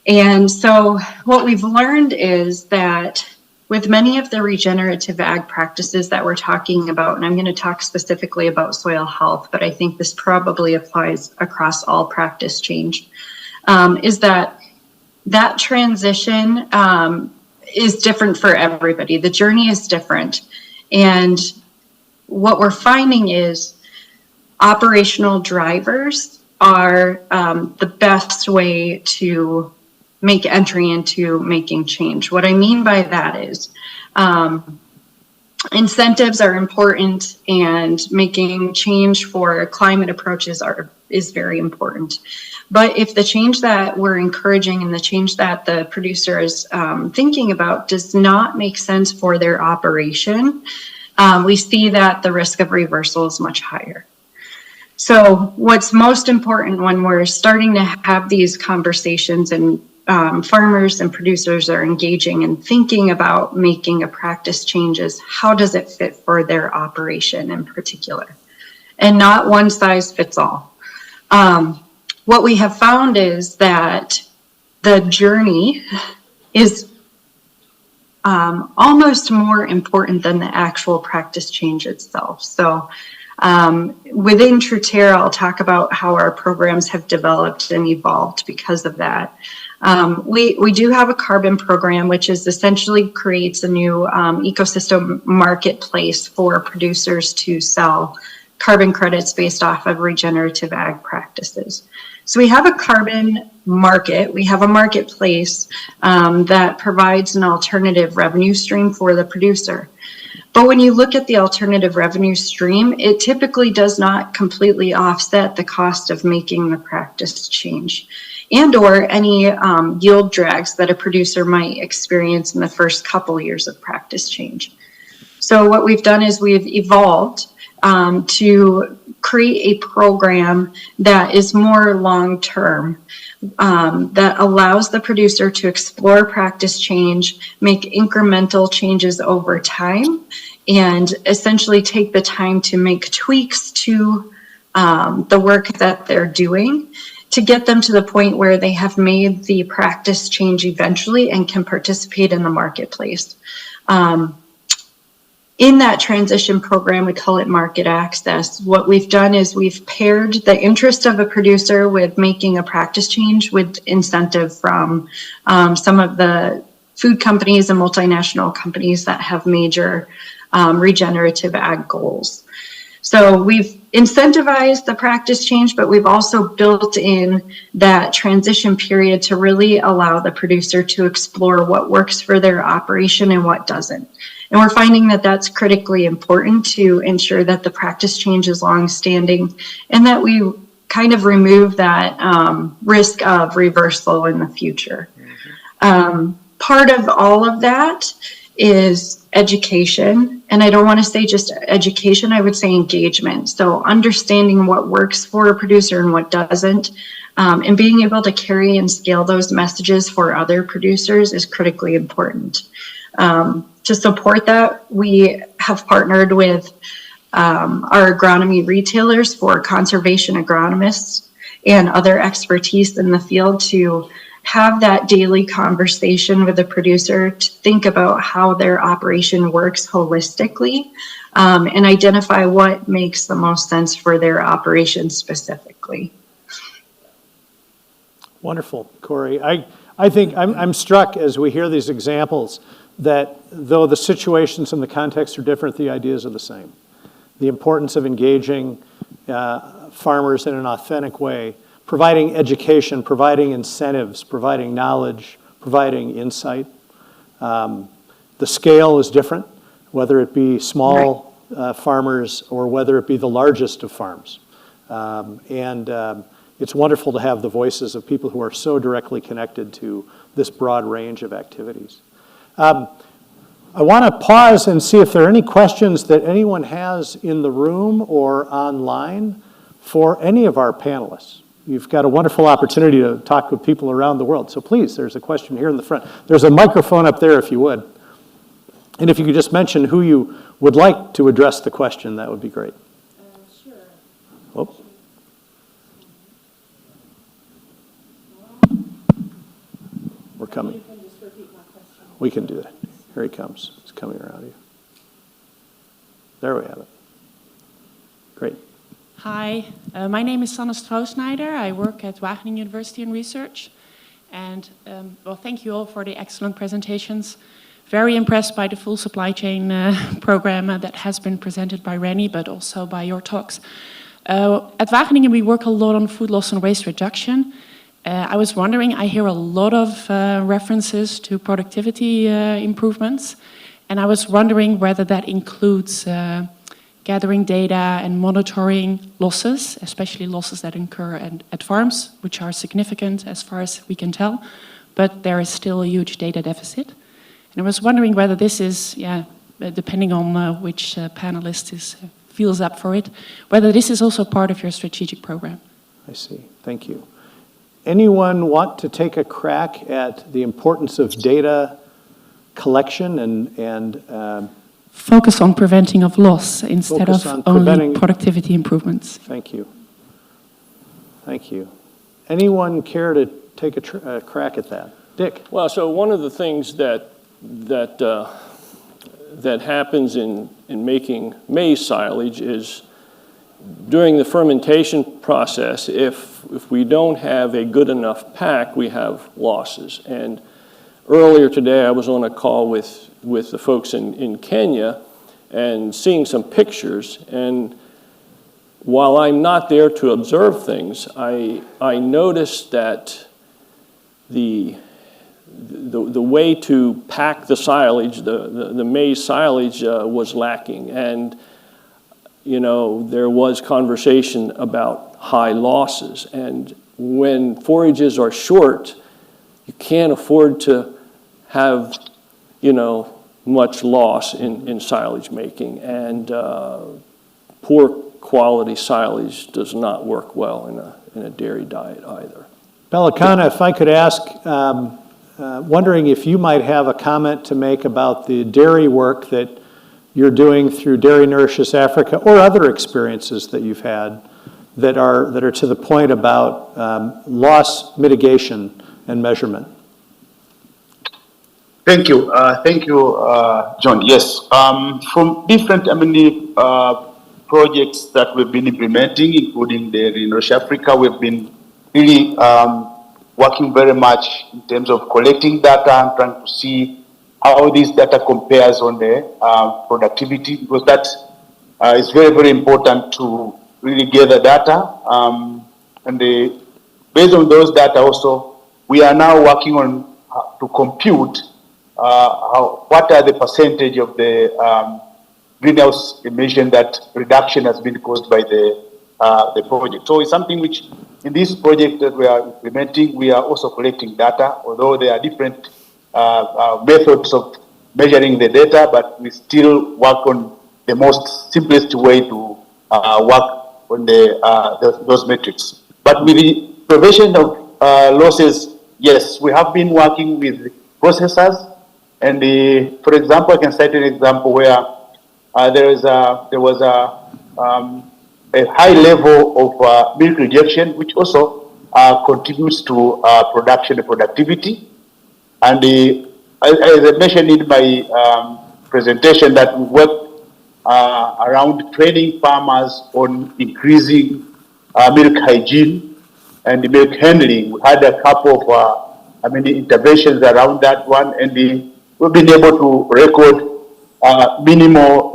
And so what we've learned is that with many of the regenerative ag practices that we're talking about, and I'm going to talk specifically about soil health, but I think this probably applies across all practice change, is that that transition is different for everybody. The journey is different. And what we're finding is operational drivers are the best way to make entry into making change. What I mean by that is incentives are important, and making change for climate approaches is very important. But if the change that we're encouraging and the change that the producer is thinking about does not make sense for their operation, we see that the risk of reversal is much higher. So what's most important when we're starting to have these conversations and farmers and producers are engaging and thinking about making a practice changes, how does it fit for their operation in particular? And not one size fits all. What we have found is that the journey is almost more important than the actual practice change itself. So within Truterra, I'll talk about how our programs have developed and evolved because of that. We do have a carbon program, which is essentially creates a new ecosystem marketplace for producers to sell carbon credits based off of regenerative ag practices. So we have a carbon market, we have a marketplace that provides an alternative revenue stream for the producer. But when you look at the alternative revenue stream, it typically does not completely offset the cost of making the practice change and or any yield drags that a producer might experience in the first couple years of practice change. So what we've done is we've evolved to create a program that is more long-term, that allows the producer to explore practice change, make incremental changes over time, and essentially take the time to make tweaks to the work that they're doing to get them to the point where they have made the practice change eventually and can participate in the marketplace. In that transition program, we call it market access. What we've done is we've paired the interest of a producer with making a practice change with incentive from some of the food companies and multinational companies that have major regenerative ag goals. So we've incentivized the practice change, but we've also built in that transition period to really allow the producer to explore what works for their operation and what doesn't. And we're finding that that's critically important to ensure that the practice change is long-standing and that we kind of remove that risk of reversal in the future. Part of all of that is education. And I don't want to say just education, I would say engagement. So understanding what works for a producer and what doesn't, and being able to carry and scale those messages for other producers is critically important. To support that, we have partnered with our agronomy retailers for conservation agronomists and other expertise in the field to have that daily conversation with the producer to think about how their operation works holistically and identify what makes the most sense for their operation specifically. Wonderful, Corey. I think I'm struck as we hear these examples that though the situations and the contexts are different, the ideas are the same. The importance of engaging farmers in an authentic way, providing education, providing incentives, providing knowledge, providing insight. The scale is different, whether it be small farmers or whether it be the largest of farms. It's wonderful to have the voices of people who are so directly connected to this broad range of activities. I want to pause and see if there are any questions that anyone has in the room or online for any of our panelists. You've got a wonderful opportunity to talk with people around the world. So please, there's a question here in the front. There's a microphone up there if you would. And if you could just mention who you would like to address the question, that would be great. Sure. Oh. We're coming. You can just repeat my question. We can do that. Here he comes. He's coming around you. There we have it. Great. Hi, my name is Sanne Stroosnijder. I work at Wageningen University in research. And well, thank you all for the excellent presentations. Very impressed by the full supply chain program that has been presented by Rennie, but also by your talks. At Wageningen, we work a lot on food loss and waste reduction. I was wondering, I hear a lot of references to productivity improvements, and I was wondering whether that includes gathering data and monitoring losses, especially losses that occur at farms, which are significant as far as we can tell, but there is still a huge data deficit. And I was wondering whether this is, depending on which panelist feels up for it, whether this is also part of your strategic program. I see. Thank you. Anyone want to take a crack at the importance of data collection and focus on preventing of loss instead of only productivity improvements? Thank you. Thank you. Anyone care to take a crack at that? Dick. Well, so one of the things that happens in making maize silage is during the fermentation process, if we don't have a good enough pack, we have losses. And earlier today, I was on a call with the folks in Kenya and seeing some pictures. And while I'm not there to observe things, I noticed that the way to pack the silage, the maize silage, was lacking. And, you know, there was conversation about high losses. And when forages are short, you can't afford to have, you know, much loss in silage making. And poor quality silage does not work well in a dairy diet either. Belakana, if I could ask, wondering if you might have a comment to make about the dairy work that you're doing through Dairy Nourishes Africa or other experiences that you've had that are to the point about loss mitigation and measurement. Thank you, John. Yes, from different projects that we've been implementing, including Dairy Nourishes Africa, we've been really working very much in terms of collecting data and trying to see how this data compares on the productivity, because that is very, very important to really gather data. Based on those data also, we are now working on to compute what are the percentage of the greenhouse emission that reduction has been caused by the project. So it's something which, in this project that we are implementing, we are also collecting data, although there are different methods of measuring the data, but we still work on the most simplest way to work on those metrics. But with the prevention of losses, yes, we have been working with processors. And for example, I can cite an example where there was a high level of milk rejection, which also contributes to production and productivity. And as I mentioned in my presentation, that we work around training farmers on increasing milk hygiene and milk handling. We had a couple of interventions around that one, and we've been able to record minimal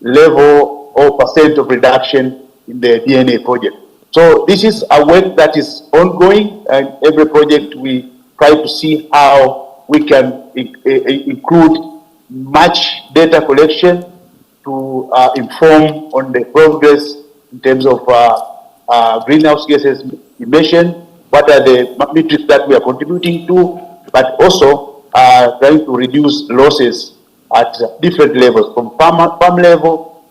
level or percent of reduction in the DNA project. So this is a work that is ongoing, and every project we try to see how we can include much data collection to inform on the progress in terms of greenhouse gases emission, what are the metrics that we are contributing to, but also trying to reduce losses at different levels, from farm level,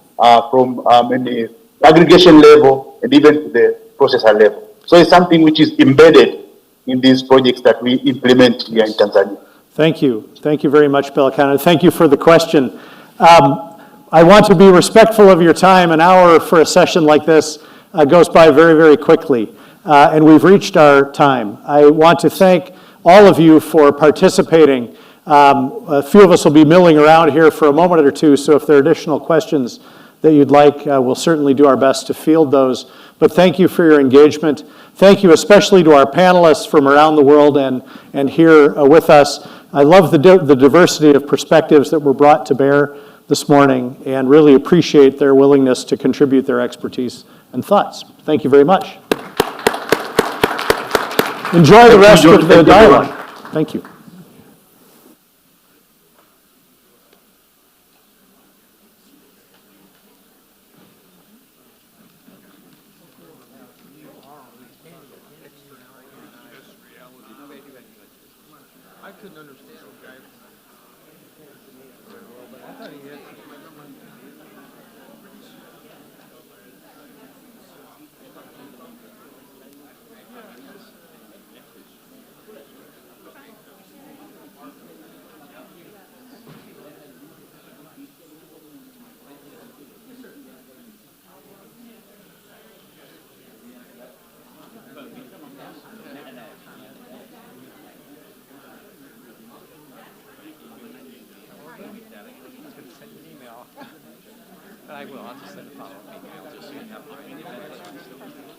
from the aggregation level, and even to the processor level. So it's something which is embedded in these projects that we implement here in Tanzania. Thank you. Thank you very much, Belakana. Thank you for the question. I want to be respectful of your time. An hour for a session like this goes by very, very quickly, and we've reached our time. I want to thank all of you for participating. A few of us will be milling around here for a moment or two, so if there are additional questions that you'd like, we'll certainly do our best to field those. But thank you for your engagement. Thank you especially to our panelists from around the world and here with us. I love the diversity of perspectives that were brought to bear this morning and really appreciate their willingness to contribute their expertise and thoughts. Thank you very much. Enjoy the rest of the dialogue. Thank you. I couldn't understand the guy. I thought he had. I will. I'll just send a follow-up email just so you have my email.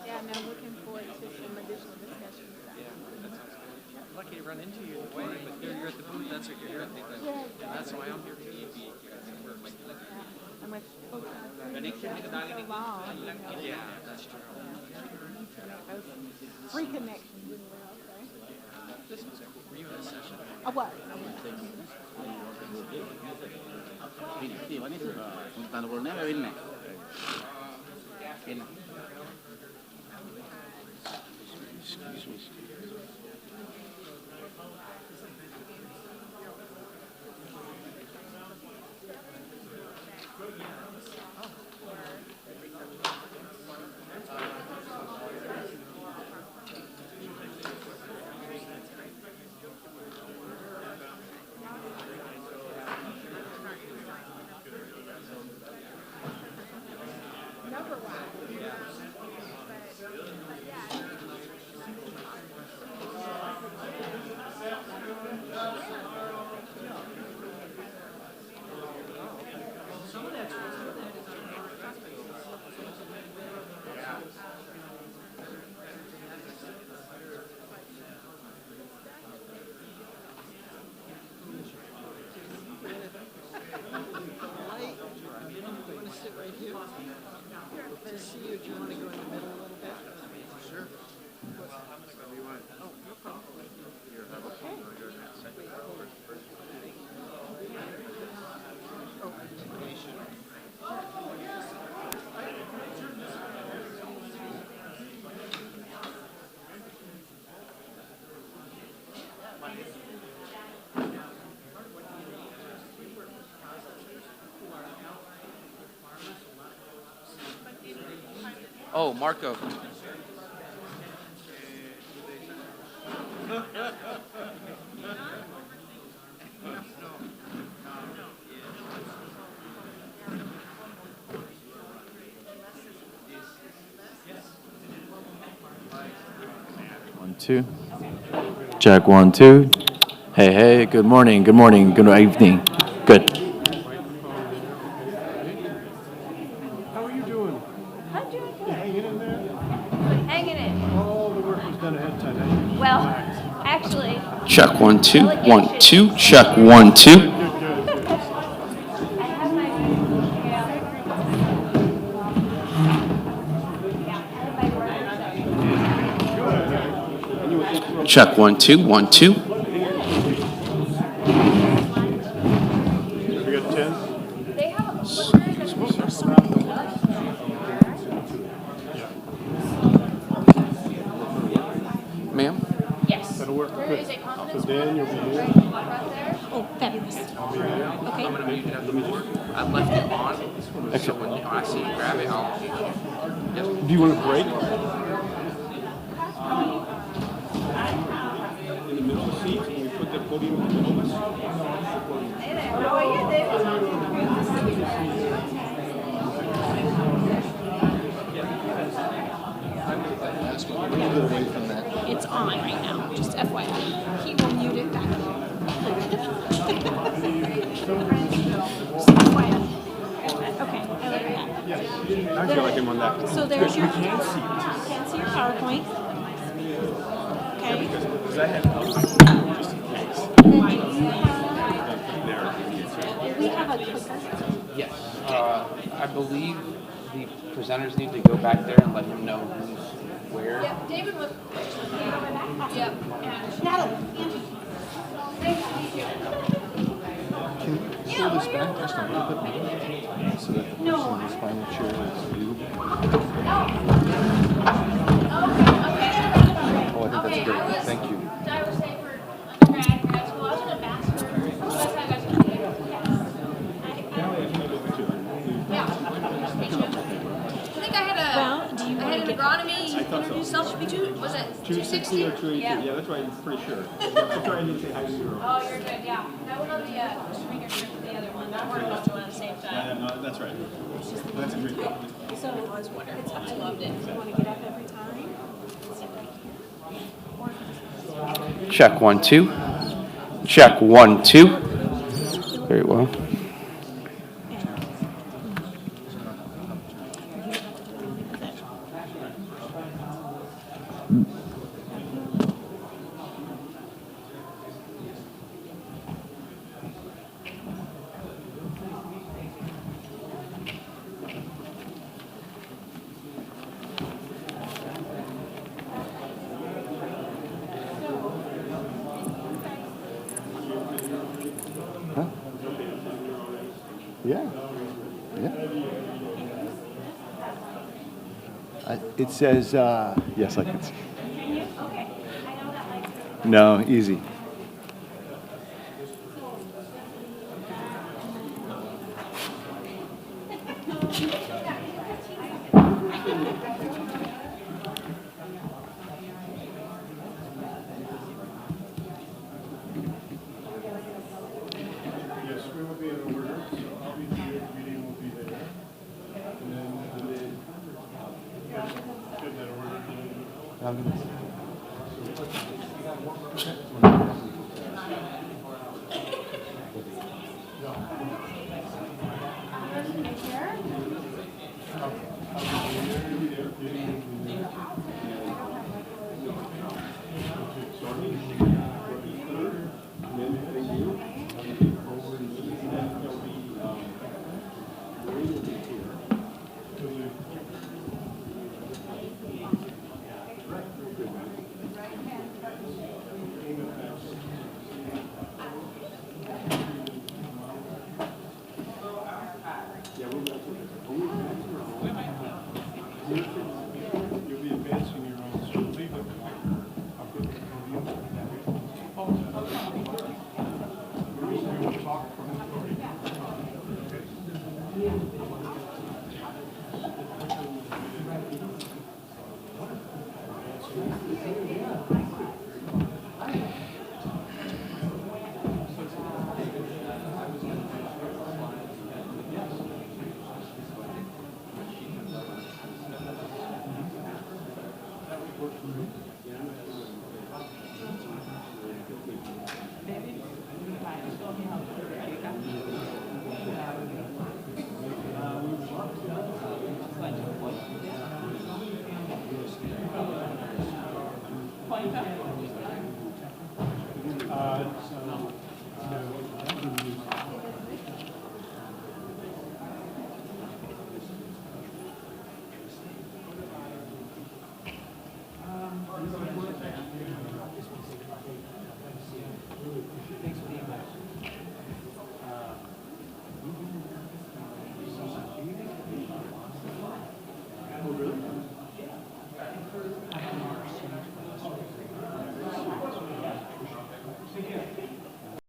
Yeah, and I'm looking forward to some additional discussions. Yeah, that sounds good. Lucky to run into you in the way, but you're at the booth. That's what you're at the event. Yeah. And that's why I'm here too. I'm like, oh, God, so long. Yeah, that's true. Free connections as well, okay? This was cool. Were you in a session? I was. Oh, Marco. One, two. Check, 1, 2. Hey, hey, good morning, good morning, good evening. Good. How are you doing? I'm doing You hanging in there? hanging in. All the work was done ahead of time. Well, actually, Check, 1, 2, 1, 2. Check, 1, 2. I have my Check, 1, 2, 1, 2. We got 10? They have a Ma'am? Yes. That'll work. There Good. is a So confidence Dan, you'll be here. right there. Oh, fabulous. I'm gonna mute it at the board. I left it on, so when I see you grab it, I'll. Do you want a break? In the middle of the seat, and we put the podium in the middle of us. Hey there. How are you, David? It's on right now, just FYI. He will mute it back. Just FYI. Okay, I like that. I feel like I'm on that. So there's your, can't see your PowerPoint. Yes. I believe the presenters need to go back there and let him know who's where. Yeah, David was. Yeah. Natalie. Pull this back just a little bit more so that the person in this final chair is you. Oh, I think that's great. Thank you. I was saying for undergrad, grad school, I was an ambassador. That's how I got to do it. Yeah. I think I had an agronomy. Self-speech. Was it 260 or 280? Yeah, that's right. I'm pretty sure. I'm trying to say hi to you. Oh, you're good. Yeah. That was on the swinger trip with the other one. That worked on one at the same time. No, that's right. That's a great one. So it was wonderful. I loved it. You want to get up every time? Check 1, 2. Check 1, 2. Very well. Yeah. Yeah. It says, yes, I can see. No, easy.